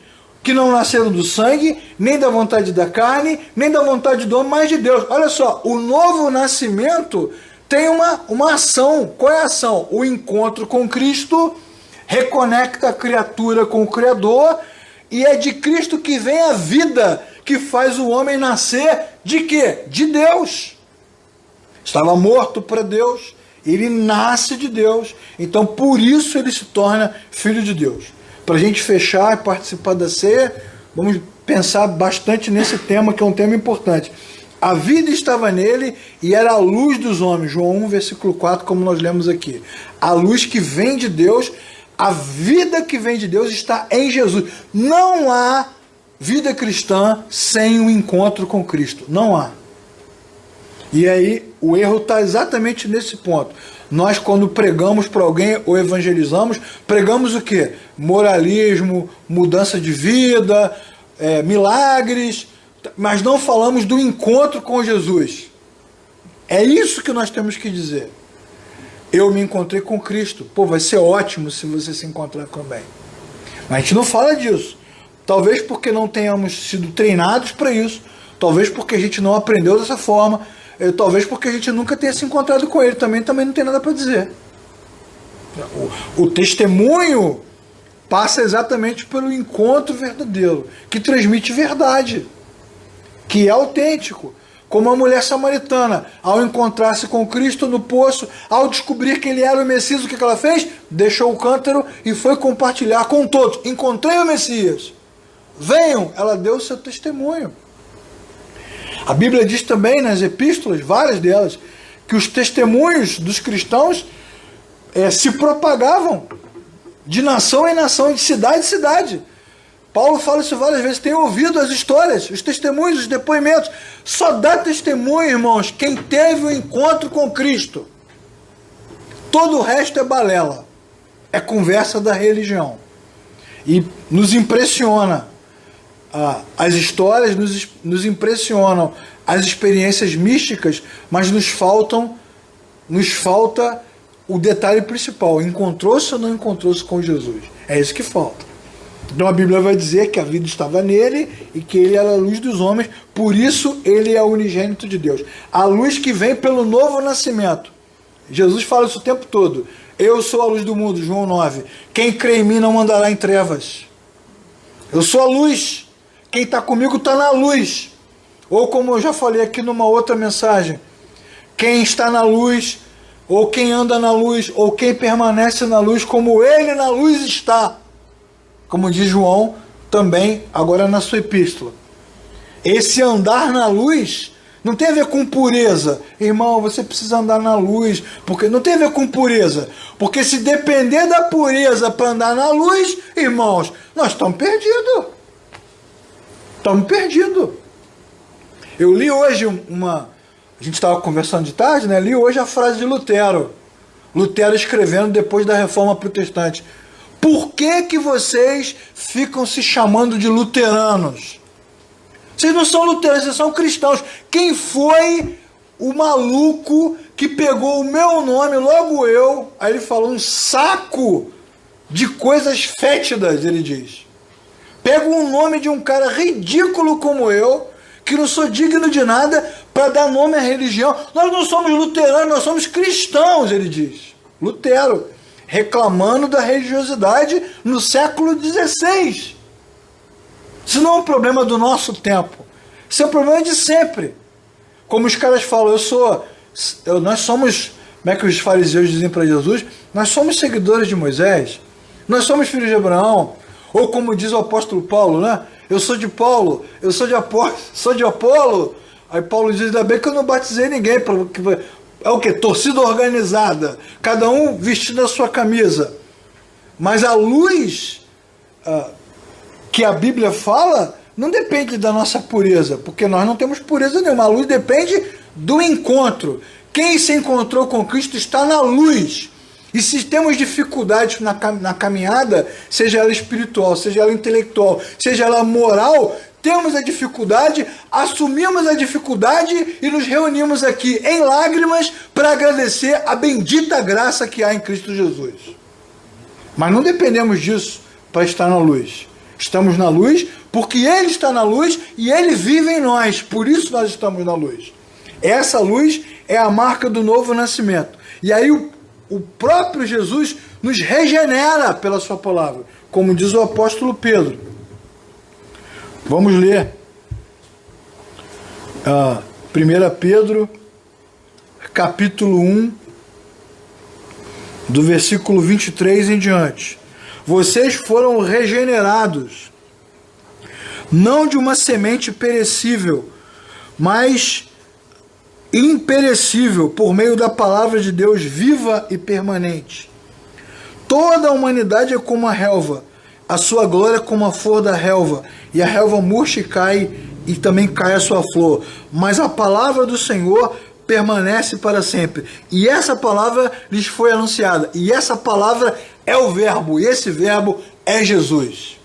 que não nasceram do sangue, nem da vontade da carne, nem da vontade do homem, mas de Deus. Olha só, o novo nascimento tem uma ação. Qual é a ação? O encontro com Cristo reconecta a criatura com o Criador, e é de Cristo que vem a vida, que faz o homem nascer de quê? De Deus. Estava morto para Deus, ele nasce de Deus, então por isso ele se torna filho de Deus. Para a gente fechar e participar da ceia, vamos pensar bastante nesse tema, que é um tema importante. A vida estava nele e era a luz dos homens. João 1, versículo 4, como nós lemos aqui. A luz que vem de Deus, a vida que vem de Deus está em Jesus. Não há vida cristã sem o encontro com Cristo. Não há. E aí o erro está exatamente nesse ponto. Nós, quando pregamos para alguém ou evangelizamos, pregamos o quê? Moralismo, mudança de vida, milagres, mas não falamos do encontro com Jesus. É isso que nós temos que dizer. Eu me encontrei com Cristo. Pô, vai ser ótimo se você se encontrar também. Mas a gente não fala disso. Talvez porque não tenhamos sido treinados para isso. Talvez porque a gente não aprendeu dessa forma. Talvez porque a gente nunca tenha se encontrado com Ele. Também não tem nada para dizer. O testemunho passa exatamente pelo encontro verdadeiro, que transmite verdade, que é autêntico. Como a mulher samaritana, ao encontrar-se com Cristo no poço, ao descobrir que ele era o Messias, o que ela fez? Deixou o cântaro e foi compartilhar com todos. Encontrei o Messias. Venham, ela deu o seu testemunho. A Bíblia diz também nas epístolas, várias delas, que os testemunhos dos cristãos se propagavam de nação em nação, de cidade em cidade. Paulo fala isso várias vezes, tem ouvido as histórias, os testemunhos, os depoimentos. Só dá testemunho, irmãos, quem teve o encontro com Cristo. Todo o resto é balela, é conversa da religião. E nos impressiona, as histórias nos impressionam, as experiências místicas, mas nos falta o detalhe principal, encontrou-se ou não encontrou-se com Jesus? É isso que falta. Então a Bíblia vai dizer que a vida estava nele e que ele era a luz dos homens, por isso ele é o unigênito de Deus. A luz que vem pelo novo nascimento. Jesus fala isso o tempo todo. Eu sou a luz do mundo, João 9. Quem crê em mim não andará em trevas. Eu sou a luz. Quem está comigo está na luz. Ou como eu já falei aqui numa outra mensagem, quem está na luz, ou quem anda na luz, ou quem permanece na luz, como ele na luz está. Como diz João também, agora na sua epístola. Esse andar na luz não tem a ver com pureza. Irmão, você precisa andar na luz, porque não tem a ver com pureza. Porque se depender da pureza para andar na luz, irmãos, nós estamos perdidos. Estamos perdidos. Eu li hoje a gente estava conversando de tarde, né? Li hoje a frase de Lutero. Lutero escrevendo depois da Reforma Protestante. Por que vocês ficam se chamando de luteranos? Vocês não são luteranos, vocês são cristãos. Quem foi o maluco que pegou o meu nome, logo eu, aí ele falou um saco de coisas fétidas, ele diz. Pega o nome de um cara ridículo como eu, que não sou digno de nada, para dar nome à religião. Nós não somos luteranos, nós somos cristãos, ele diz. Lutero, reclamando da religiosidade no século XVI. Isso não é um problema do nosso tempo. Isso é um problema de sempre. Como os caras falam, nós somos, como é que os fariseus dizem para Jesus? Nós somos seguidores de Moisés. Nós somos filhos de Abraão. Ou como diz o apóstolo Paulo, né? Eu sou de Paulo, eu sou de Apolo. Aí Paulo diz, ainda bem que eu não batizei ninguém. É o quê? Torcida organizada. Cada um vestindo a sua camisa. Mas a luz que a Bíblia fala não depende da nossa pureza, porque nós não temos pureza nenhuma. A luz depende do encontro. Quem se encontrou com Cristo está na luz. E se temos dificuldades na caminhada, seja ela espiritual, seja ela intelectual, seja ela moral, temos a dificuldade, assumimos a dificuldade e nos reunimos aqui em lágrimas para agradecer a bendita graça que há em Cristo Jesus. Mas não dependemos disso para estar na luz. Estamos na luz porque Ele está na luz e Ele vive em nós. Por isso nós estamos na luz. Essa luz é a marca do novo nascimento. E aí o próprio Jesus nos regenera pela sua palavra, como diz o apóstolo Pedro. Vamos ler 1 Pedro, capítulo 1, do versículo 23 em diante. Vocês foram regenerados, não de uma semente perecível, mas imperecível, por meio da palavra de Deus viva e permanente. Toda a humanidade é como a relva, a sua glória é como a flor da relva, e a relva murcha e cai, e também cai a sua flor. Mas a palavra do Senhor permanece para sempre. E essa palavra lhes foi anunciada. E essa palavra é o verbo, e esse verbo é Jesus.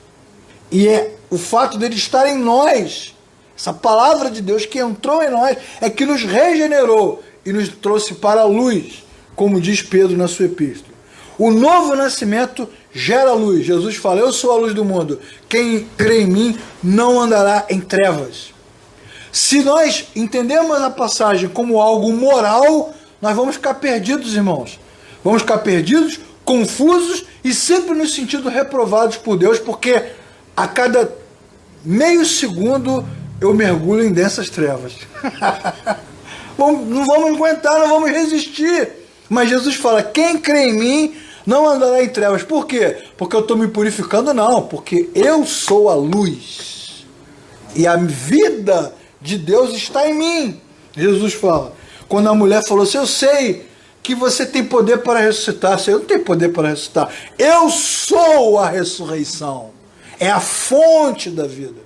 E é o fato dele estar em nós, essa palavra de Deus que entrou em nós, é que nos regenerou e nos trouxe para a luz, como diz Pedro na sua epístola. O novo nascimento gera luz. Jesus fala, eu sou a luz do mundo. Quem crê em mim não andará em trevas. Se nós entendemos a passagem como algo moral, nós vamos ficar perdidos, irmãos. Vamos ficar perdidos, confusos e sempre nos sentindo reprovados por Deus, porque a cada meio segundo eu mergulho em densas trevas. Não vamos aguentar, não vamos resistir. Mas Jesus fala, quem crê em mim não andará em trevas. Por quê? Porque eu estou me purificando? Não, porque eu sou a luz. E a vida de Deus está em mim. Jesus fala. Quando a mulher falou assim, eu sei que você tem poder para ressuscitar. Eu não tenho poder para ressuscitar. Eu sou a ressurreição. É a fonte da vida.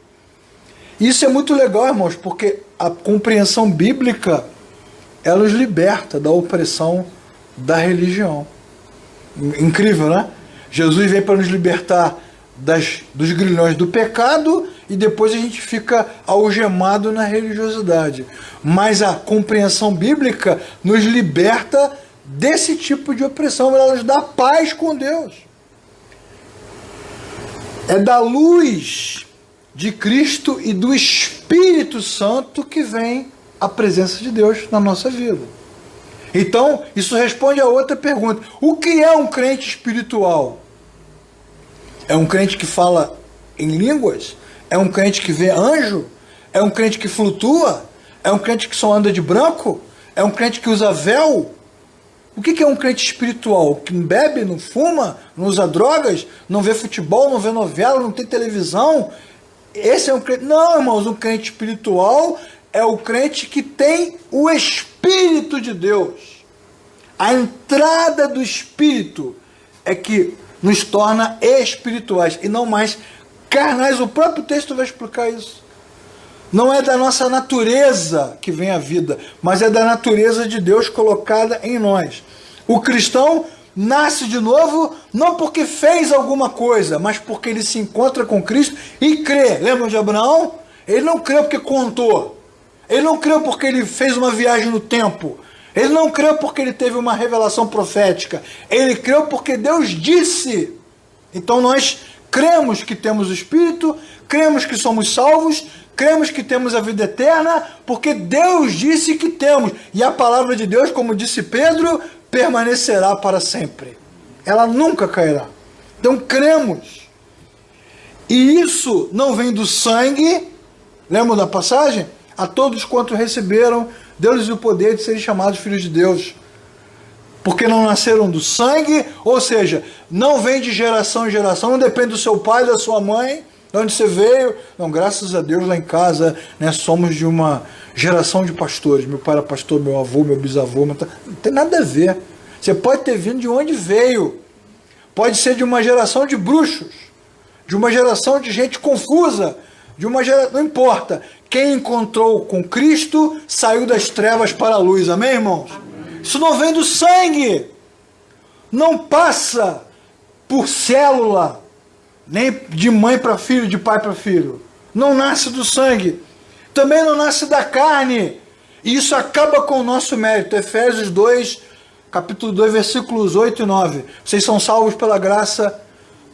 Isso é muito legal, irmãos, porque a compreensão bíblica, ela nos liberta da opressão da religião. Incrível, né? Jesus vem para nos libertar dos grilhões do pecado e depois a gente fica algemado na religiosidade. Mas a compreensão bíblica nos liberta desse tipo de opressão, ela nos dá paz com Deus. É da luz de Cristo e do Espírito Santo que vem a presença de Deus na nossa vida. Então, isso responde a outra pergunta. O que é um crente espiritual? É um crente que fala em línguas? É um crente que vê anjo? É um crente que flutua? É um crente que só anda de branco? É um crente que usa véu? O que é um crente espiritual? Que não bebe, não fuma, não usa drogas, não vê futebol, não vê novela, não tem televisão? Esse é um crente? Não, irmãos, um crente espiritual é o crente que tem o Espírito de Deus. A entrada do Espírito é que nos torna espirituais e não mais carnais. O próprio texto vai explicar isso. Não é da nossa natureza que vem a vida, mas é da natureza de Deus colocada em nós. O cristão nasce de novo não porque fez alguma coisa, mas porque ele se encontra com Cristo e crê. Lembram de Abraão? Ele não creu porque contou. Ele não creu porque ele fez uma viagem no tempo. Ele não creu porque ele teve uma revelação profética. Ele creu porque Deus disse. Então nós cremos que temos o Espírito, cremos que somos salvos, cremos que temos a vida eterna, porque Deus disse que temos. E a palavra de Deus, como disse Pedro, permanecerá para sempre. Ela nunca cairá. Então cremos. E isso não vem do sangue. Lembram da passagem? A todos quanto receberam, deu-lhes o poder de serem chamados filhos de Deus. Porque não nasceram do sangue, ou seja, não vem de geração em geração, não depende do seu pai, da sua mãe, de onde você veio. Não, graças a Deus lá em casa, né, somos de uma geração de pastores. Meu pai era pastor, meu avô, meu bisavô, não tem nada a ver. Você pode ter vindo de onde veio. Pode ser de uma geração de bruxos, de uma geração de gente confusa, de uma geração, não importa. Quem encontrou com Cristo saiu das trevas para a luz. Amém, irmãos? Amém. Isso não vem do sangue. Não passa por célula, nem de mãe para filho, de pai para filho. Não nasce do sangue. Também não nasce da carne. E isso acaba com o nosso mérito. Efésios 2, capítulo 2, versículos 8 e 9. Vocês são salvos pela graça,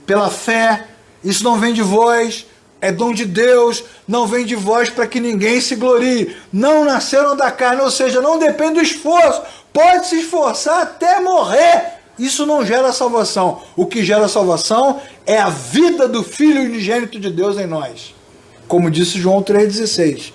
pela fé. Isso não vem de vós. É dom de Deus, não vem de vós para que ninguém se glorie. Não nasceram da carne, ou seja, não depende do esforço. Pode se esforçar até morrer. Isso não gera salvação. O que gera salvação é a vida do Filho unigênito de Deus em nós. Como disse João 3,16.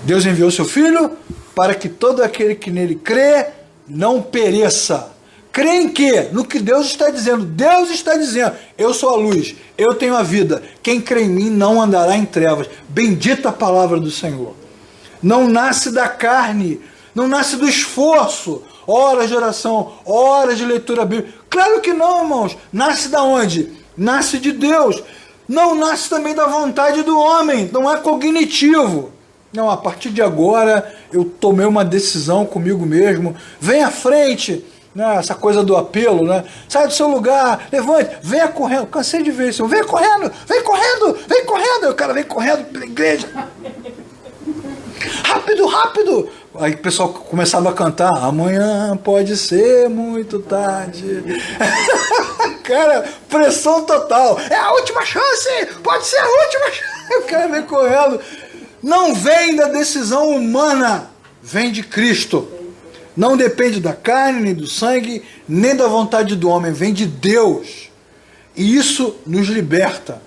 Deus enviou seu Filho para que todo aquele que nele crê não pereça. Crê em quê? No que Deus está dizendo. Deus está dizendo, eu sou a luz, eu tenho a vida. Quem crê em mim não andará em trevas. Bendita a palavra do Senhor. Não nasce da carne, não nasce do esforço, horas de oração, horas de leitura bíblica. Claro que não, irmãos. Nasce da onde? Nasce de Deus. Não nasce também da vontade do homem, não é cognitivo. Não, a partir de agora eu tomei uma decisão comigo mesmo. Vem à frente, né? Essa coisa do apelo, né? Sai do seu lugar, levante, venha correndo. Cansei de ver isso. Venha correndo, vem correndo, vem correndo. Aí o cara vem correndo pela igreja. Rápido, rápido. Aí o pessoal começava a cantar, amanhã pode ser muito tarde. Cara, pressão total. É a última chance, pode ser a última chance. O cara vem correndo. Não vem da decisão humana, vem de Cristo. Não depende da carne, nem do sangue, nem da vontade do homem, vem de Deus. E isso nos liberta.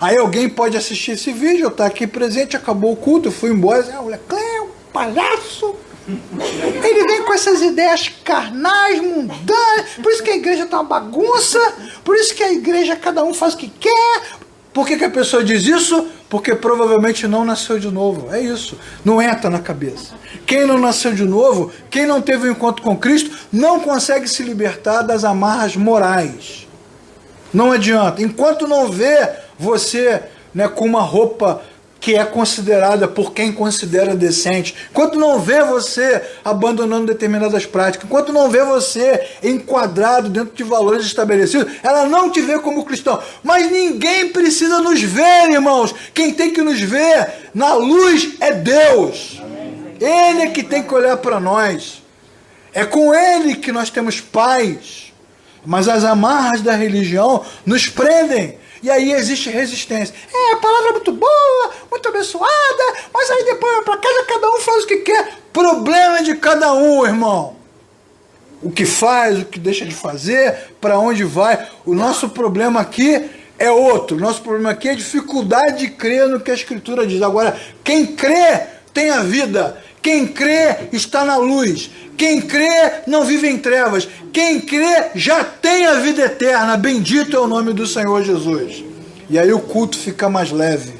Aí alguém pode assistir esse vídeo, eu estou aqui presente, acabou o culto, eu fui embora, olha, Cleo, palhaço. Ele vem com essas ideias carnais, mundanas, por isso que a igreja está uma bagunça, por isso que a igreja, cada um faz o que quer. Por que a pessoa diz isso? Porque provavelmente não nasceu de novo. É isso. Não entra na cabeça. Quem não nasceu de novo, quem não teve um encontro com Cristo, não consegue se libertar das amarras morais. Não adianta. Enquanto não vê você, né, com uma roupa que é considerada por quem considera decente, enquanto não vê você abandonando determinadas práticas, enquanto não vê você enquadrado dentro de valores estabelecidos, ela não te vê como cristão. Mas ninguém precisa nos ver, irmãos. Quem tem que nos ver na luz é Deus. Ele é que tem que olhar para nós. É com Ele que nós temos paz. Mas as amarras da religião nos prendem. E aí existe resistência. A palavra é muito boa, muito abençoada, mas aí depois vai para casa, cada um faz o que quer. Problema de cada um, irmão. O que faz, o que deixa de fazer, para onde vai. O nosso problema aqui é outro. O nosso problema aqui é a dificuldade de crer no que a Escritura diz. Agora, quem crê tem a vida. Quem crê está na luz. Quem crê não vive em trevas. Quem crê já tem a vida eterna. Bendito é o nome do Senhor Jesus. E aí o culto fica mais leve.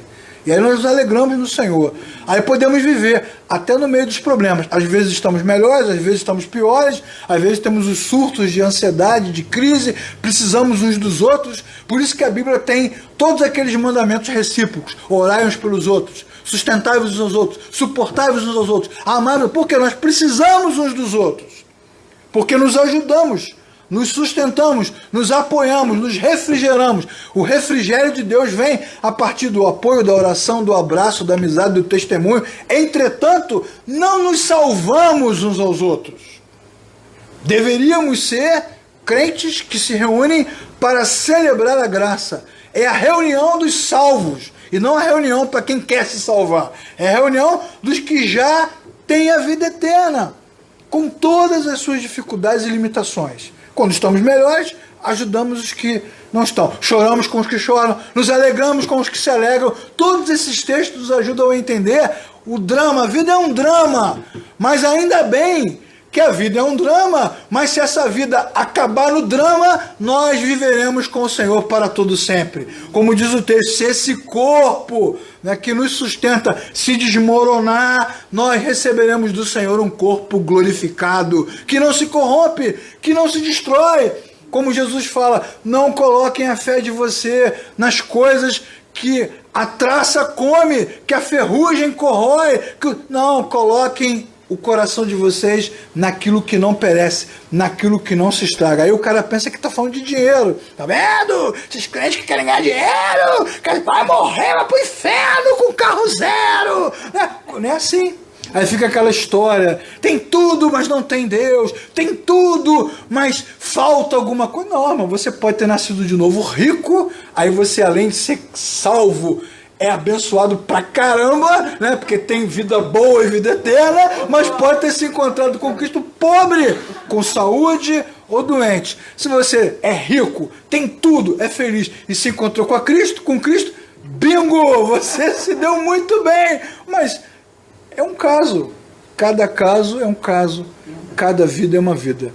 E aí nós nos alegramos no Senhor. Aí podemos viver até no meio dos problemas. Às vezes estamos melhores, às vezes estamos piores. Às vezes temos os surtos de ansiedade, de crise. Precisamos uns dos outros. Por isso que a Bíblia tem todos aqueles mandamentos recíprocos. Orai uns pelos outros. Sustentai-vos uns aos outros, suportai-vos uns aos outros, amai-vos, porque nós precisamos uns dos outros, porque nos ajudamos, nos sustentamos, nos apoiamos, nos refrigeramos. O refrigério de Deus vem a partir do apoio, da oração, do abraço, da amizade, do testemunho. Entretanto, não nos salvamos uns aos outros. Deveríamos ser crentes que se reúnem para celebrar a graça. É a reunião dos salvos. E não a reunião para quem quer se salvar. É a reunião dos que já têm a vida eterna, com todas as suas dificuldades e limitações. Quando estamos melhores, ajudamos os que não estão. Choramos com os que choram, nos alegramos com os que se alegram. Todos esses textos nos ajudam a entender o drama. A vida é um drama, mas ainda bem que a vida é um drama, mas se essa vida acabar no drama, nós viveremos com o Senhor para todo sempre. Como diz o texto, se esse corpo, né, que nos sustenta se desmoronar, nós receberemos do Senhor um corpo glorificado, que não se corrompe, que não se destrói. Como Jesus fala, não coloquem a fé de você nas coisas que a traça come, que a ferrugem corrói. Não, coloquem o coração de vocês naquilo que não perece, naquilo que não se estraga. Aí o cara pensa que está falando de dinheiro. Tá vendo? Esses crentes que querem ganhar dinheiro, vai morrer, vai pro inferno com carro zero. Não é assim. Aí fica aquela história, tem tudo, mas não tem Deus, tem tudo, mas falta alguma coisa. Não, irmão, você pode ter nascido de novo rico, aí você, além de ser salvo, é abençoado pra caramba, né? Porque tem vida boa e vida eterna, mas pode ter se encontrado com Cristo pobre, com saúde ou doente. Se você é rico, tem tudo, é feliz e se encontrou com Cristo, bingo, você se deu muito bem, mas É um caso. Cada caso é um caso. Cada vida é uma vida.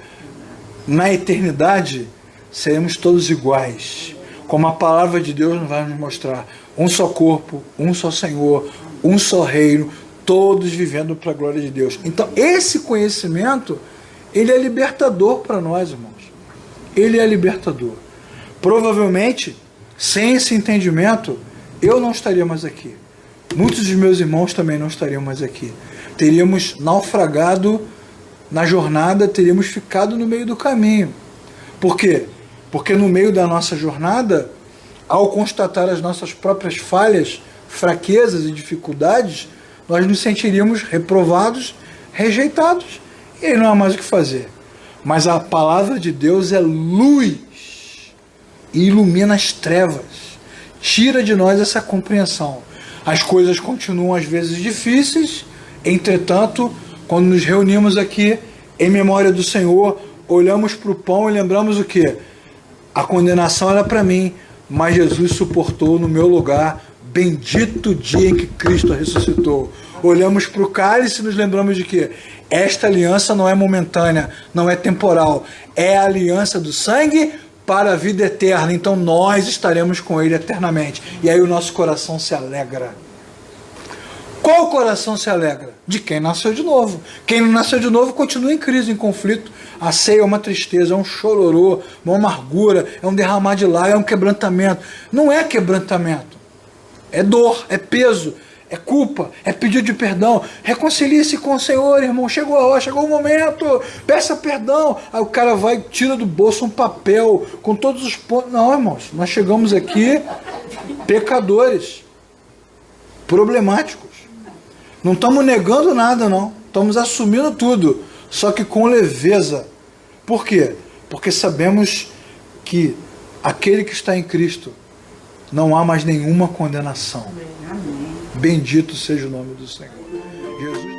Na eternidade, seremos todos iguais. Como a palavra de Deus vai nos mostrar. Um só corpo, um só Senhor, um só reino, todos vivendo para a glória de Deus. Então, esse conhecimento, ele é libertador para nós, irmãos. Ele é libertador. Provavelmente, sem esse entendimento, eu não estaria mais aqui. Muitos dos meus irmãos também não estariam mais aqui. Teríamos naufragado na jornada, teríamos ficado no meio do caminho. Por quê? Porque no meio da nossa jornada, ao constatar as nossas próprias falhas, fraquezas e dificuldades, nós nos sentiríamos reprovados, rejeitados, e aí não há mais o que fazer. Mas a palavra de Deus é luz e ilumina as trevas, tira de nós essa compreensão. As coisas continuam às vezes difíceis, entretanto, quando nos reunimos aqui em memória do Senhor, olhamos para o pão e lembramos o quê? A condenação era para mim, mas Jesus suportou no meu lugar. Bendito o dia em que Cristo ressuscitou. Olhamos para o cálice e nos lembramos de que esta aliança não é momentânea, não é temporal, é a aliança do sangue para a vida eterna. Então nós estaremos com Ele eternamente. E aí o nosso coração se alegra. Qual coração se alegra? De quem nasceu de novo. Quem não nasceu de novo continua em crise, em conflito. A ceia é uma tristeza, é um chororô, uma amargura, é um derramar de lágrimas, é um quebrantamento. Não é quebrantamento. É dor, é peso, é culpa, é pedido de perdão. Reconcilie-se com o Senhor, irmão. Chegou a hora, chegou o momento. Peça perdão. Aí o cara vai e tira do bolso um papel com todos os pontos. Não, irmãos, nós chegamos aqui pecadores, problemáticos. Não estamos negando nada, não. Estamos assumindo tudo, só que com leveza. Por quê? Porque sabemos que aquele que está em Cristo não há mais nenhuma condenação. Bendito seja o nome do Senhor. Jesus